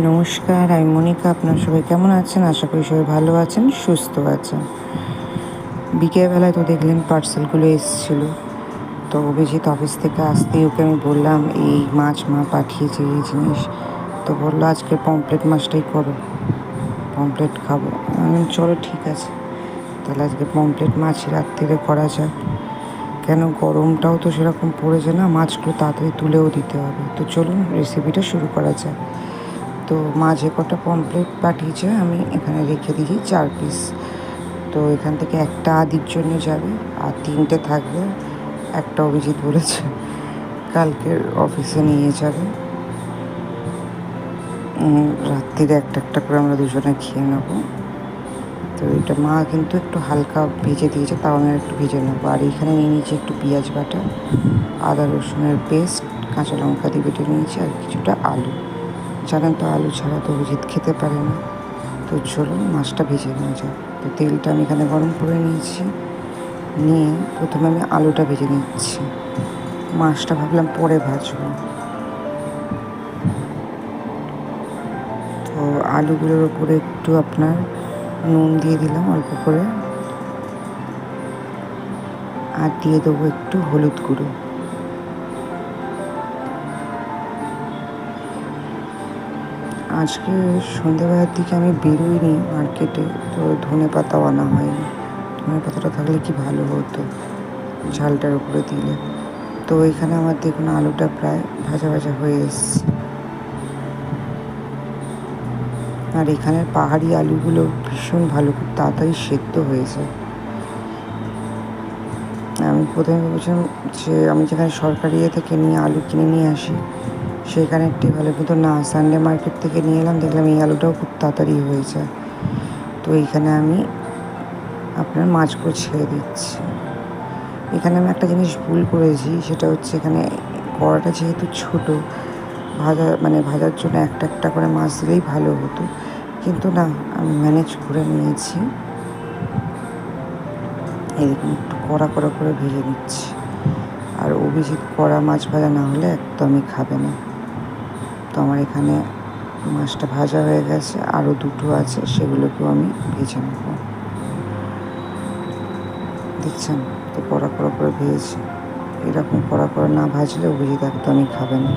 নমস্কার, আমি মনিকা। আপনারা সবাই কেমন আছেন? আশা করি সবাই ভালো আছেন, সুস্থ আছেন। বিকেলবেলায় তো দেখলেন পার্সেলগুলো এসেছিল। তো অভিজিৎ অফিস থেকে আসতেই ওকে আমি বললাম এই মাছ মা পাঠিয়েছে, এই জিনিস। তো বললো আজকে পমফ্রেট মাছটাই করো, পমফ্রেট খাবো। আমি চলো ঠিক আছে, তাহলে আজকে পমফ্রেট মাছই রাত্রিরে করা যাক। কেন গরমটাও তো সেরকম পড়েছে না, মাছগুলো তাড়াতাড়ি তুলেও দিতে হবে। তো চলুন রেসিপিটা শুরু করা যাক। তো মাঝে কটা পমফ্রেট পাঠিয়েছে, আমি এখানে রেখে দিয়েছি 4 পিস। তো এখান থেকে একটা আদির জন্য যাবে আর 3টে থাকবে। একটা অভিজিৎ বলেছে কালকের অফিসে নিয়ে যাবে। রাত্রিরে একটা একটা করে আমরা দুজনে খেয়ে নেবো। তো এটা মা কিন্তু একটু হালকা ভেজে দিয়েছে, তাও আমি একটু ভেজে নেবো। আর এখানে নিয়ে নিয়েছি একটু পেঁয়াজ বাটা, আদা রসুনের পেস্ট, কাঁচা লঙ্কা দিয়ে বেটে নিয়েছি, আর কিছুটা আলু। জানেন তো আলু ছাড়া তো অভিজিৎ খেতে পারে না। তো চলুন মাছটা ভেজে নেওয়া যায়। তো তেলটা আমি এখানে গরম করে নিয়েছি, নিয়ে প্রথমে আমি আলুটা ভেজে নিচ্ছি। মাছটা ভাবলাম পরে ভাজবো। তো আলুগুলোর ওপরে একটু আপনার নুন দিয়ে দিলাম অল্প করে, আর দিয়ে দেবো একটু হলুদ গুঁড়ো। আজকে সন্ধ্যেবেলার দিকে আমি বেরোইনি মার্কেটে, তো ধনে পাতাও আনা হয়নি। ধনে পাতাটা থাকলে কি ভালো হতো ঝালটার উপরে দিলে। তো এখানে আমার দেখুন আলুটা প্রায় ভাজা ভাজা হয়ে এসছে। আর এখানের পাহাড়ি আলুগুলো ভীষণ ভালো, খুব তাড়াতাড়ি সেদ্ধ হয়ে যায়। আমি প্রথমে ভেবেছিলাম যে আমি যেখানে সরকারি থেকে নিয়ে আলু কিনে নিয়ে আসি সেখানে একটি ভালো, কিন্তু না, সানডে মার্কেট থেকে নিয়ে এলাম, দেখলাম এই আলুটাও খুব তাড়াতাড়ি হয়ে যায়। তো এইখানে আমি আপনার মাছগুলো ছেড়ে দিচ্ছি। এখানে আমি একটা জিনিস ভুল করেছি, সেটা হচ্ছে এখানে কড়াটা যেহেতু ছোট, ভাজার জন্য একটা একটা করে মাছ দিলেই ভালো হতো, কিন্তু না, আমি ম্যানেজ করে নিয়েছি। এরকম একটু কড়া কড়া করে ভেজে নিচ্ছি। আর অভিজিৎ কড়া মাছ ভাজা না হলে একদমই খাবে না। তো আমার এখানে মাছটা ভাজা হয়ে গেছে, আরও দুটো আছে, সেগুলোকেও আমি ভেজে নেব। দেখছেন তো কড়া কড়া করে ভেজেছি। এরকম কড়া করে না ভাজলে অভিজিৎ একদমই খাবে না।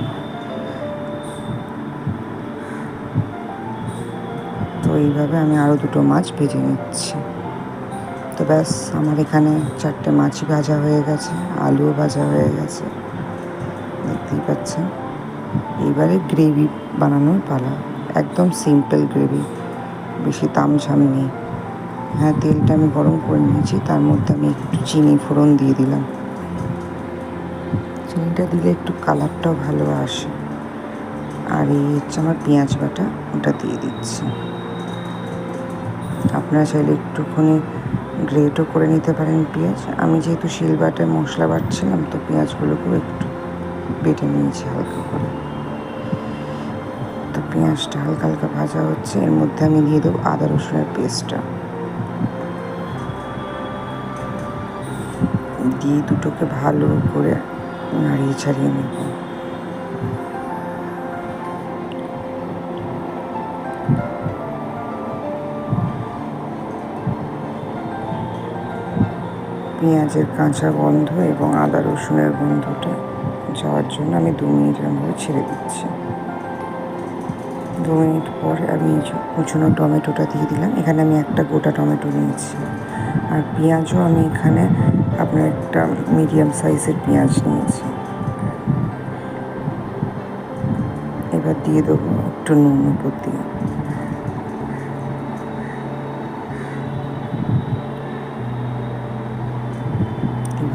তো এইভাবে আমি আরও দুটো মাছ ভেজে নিচ্ছি। তো ব্যাস, আমার এখানে 4টে মাছই ভাজা হয়ে গেছে, আলুও ভাজা হয়ে গেছে, দেখতেই পাচ্ছেন। এইবারে গ্রেভি বানানোর পালা, একদম সিম্পল গ্রেভি, বেশি তামঝাম নেই। হ্যাঁ, তেলটা আমি গরম করে নিয়েছি, তার মধ্যে আমি একটু চিনি ফোড়ন দিয়ে দিলাম। চিনিটা দিলে একটু কালারটাও ভালো আসে। আর এই হচ্ছে আমার পেঁয়াজ বাটা, ওটা দিয়ে দিচ্ছি। আপনারা চাইলে একটুখানি গ্রেটও করে নিতে পারেন পেঁয়াজ। আমি যেহেতু শিলবাটায় মশলা বাটছিলাম, তো পেঁয়াজগুলোকেও একটু বেটে নিয়েছি হালকা করে। তো পেঁয়াজটা হালকা হালকা ভাজা হচ্ছে, এর মধ্যে আমি দিয়ে দেবো আদা রসুনের পেস্টটা, দিয়ে দুটোকে ভালো করে নাড়িয়ে ছাড়িয়ে নেব। পেঁয়াজের কাঁচা গন্ধ এবং আদা রসুনের গন্ধটা যাওয়ার জন্য আমি 2 মিনিট এরকমভাবে ছেড়ে দিচ্ছি। 2 মিনিট পরে আমি কুচনো টমেটোটা দিয়ে দিলাম। এখানে আমি একটা গোটা টমেটো নিয়েছি, আর পেঁয়াজও আমি এখানে আপনার একটা মিডিয়াম সাইজের পেঁয়াজ নিয়েছি। এবার দিয়ে দেবো একটু নুন উপর দিয়ে।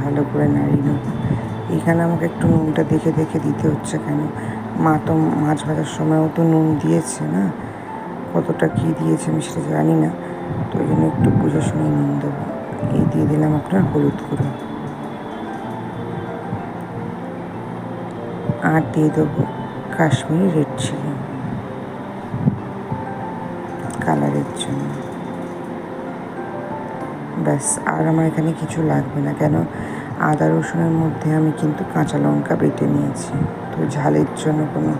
ভালো করে নাড়িয়ে নেব। এখানে আমাকে একটু নুনটা দেখে দেখে দিতে হচ্ছে, কেন মা তো মাছ ভাজার সময়ও তো নুন দিয়েছে না, কতটা কী দিয়েছে আমি সেটা জানি না। তো ওই জন্য একটু বুঝে শুনে নুন দেবো। এই দিয়ে দিলাম আপনার হলুদ গুঁড়ো, আর দিয়ে দেবো কাশ্মীরি রেড চিলি কালারের জন্য। ব্যাস, আর আমার এখানে কিছু লাগবে না, কেন আদা রসুনের মধ্যে আমি কিন্তু কাঁচা লঙ্কা বেটে নিয়েছি, তো ঝালের জন্য কোনো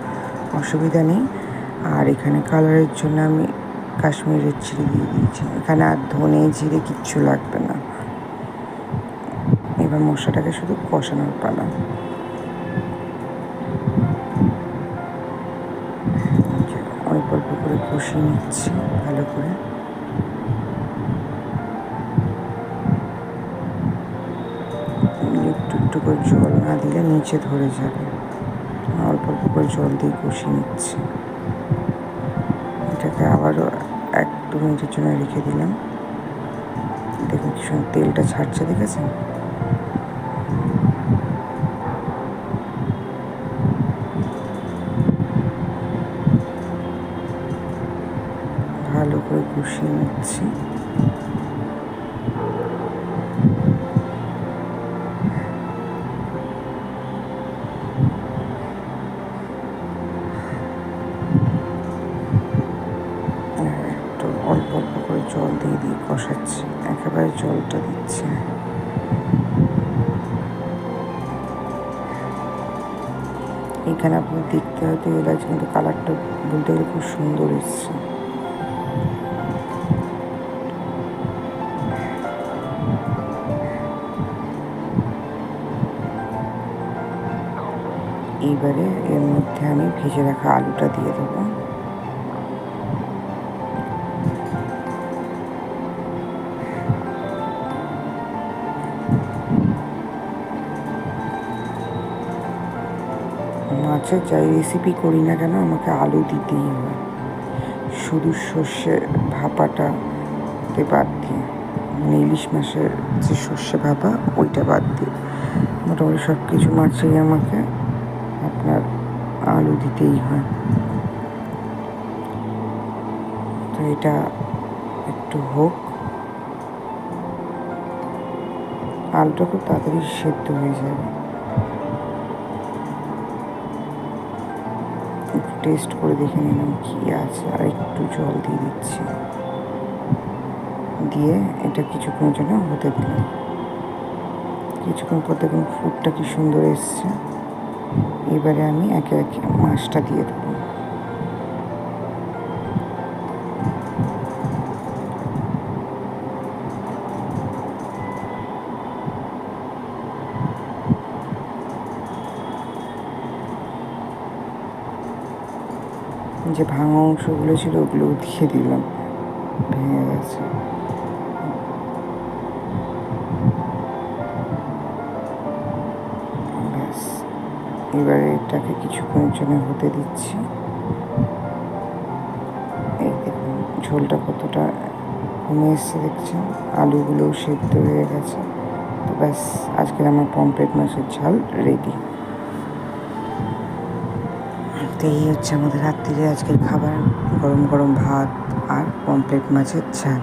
অসুবিধা নেই। আর এখানে কালারের জন্য আমি কাশ্মীরের চিলি দিয়ে দিয়েছি। এখানে আর ধনে জিরে কিচ্ছু লাগবে না। এবার মশলাটাকে শুধু কষানোর পালা। অল্প অল্প করে কষিয়ে নিচ্ছি ভালো করে। একটু একটু করে জল না দিলে নিচে ধরে যাবে। অল্প অল্প করে জল দিয়ে কষিয়ে নিচ্ছি। এটাকে আবারও 1-2 মিনিটের জন্য রেখে দিলাম। দেখুন কি সুন্দর তেলটা ছাড়ছে, দেখেছেন? ভালো করে কষিয়ে নিচ্ছি। একটু অল্প অল্প করে জল দিয়ে দিয়ে কষাচ্ছি, একেবারে জলটা দিচ্ছি। এখানে আপনি দেখতে হয়তো এলাচ, কিন্তু কালারটা বলতে গেলে খুব সুন্দর এসছে। এইবারে এর মধ্যে আমি ভেজে রাখা আলুটা দিয়ে দেবো। মাছের যাই রেসিপি করি না কেন আমাকে আলু দিতেই হয়, শুধু সর্ষে ভাপাটাকে বাদ দিয়ে, মানে ইলিশ মাছের যে সর্ষে ভাপা ওইটা বাদ দিয়ে মোটামুটি সব কিছু মাছেই আমাকে আপনার আলু দিতেই হয়। তো এটা একটু হোক, আলুটা খুব তাড়াতাড়ি সেদ্ধ হয়ে যাবে। একটু টেস্ট করে দেখে নিলাম কী আছে, আর একটু জল দিয়ে দিচ্ছি, দিয়ে এটা কিছুক্ষণের জন্য হতে দিলাম। কিছুক্ষণ পর দেখুন ফুডটা কি সুন্দর এসছে। এবারে আমি একে একে মাছটা দিয়ে দেবো। যে ভাঙা অংশগুলো ছিল ওগুলো দিয়ে দিলাম, ভেঙে গেছে। ব্যাস, এবারে এটাকে কিছুক্ষণের জন্য হতে দিচ্ছি। এই দেখুন ঝোলটা কতটা কমে এসছে দেখছেন, আলুগুলোও সেদ্ধ হয়ে গেছে। তো ব্যাস, আজকের আমার পমফ্রেট মাছের ঝাল রেডি। তো এই হচ্ছে আমাদের রাত্রিরে আজকের খাবার, গরম গরম ভাত আর পমফ্রেট মাছের ঝাল।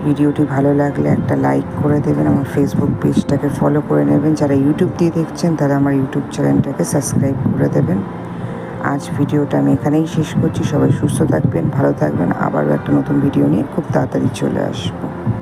ভিডিওটি ভালো লাগলে একটা লাইক করে দেবেন, আমার ফেসবুক পেজটাকে ফলো করে নেবেন, যারা ইউটিউব দিয়ে দেখছেন তারা আমার ইউটিউব চ্যানেলটাকে সাবস্ক্রাইব করে দেবেন। আজ ভিডিওটা আমি এখানেই শেষ করছি। সবাই সুস্থ থাকবেন, ভালো থাকবেন। আবারও একটা নতুন ভিডিও নিয়ে খুব তাড়াতাড়ি চলে আসবো।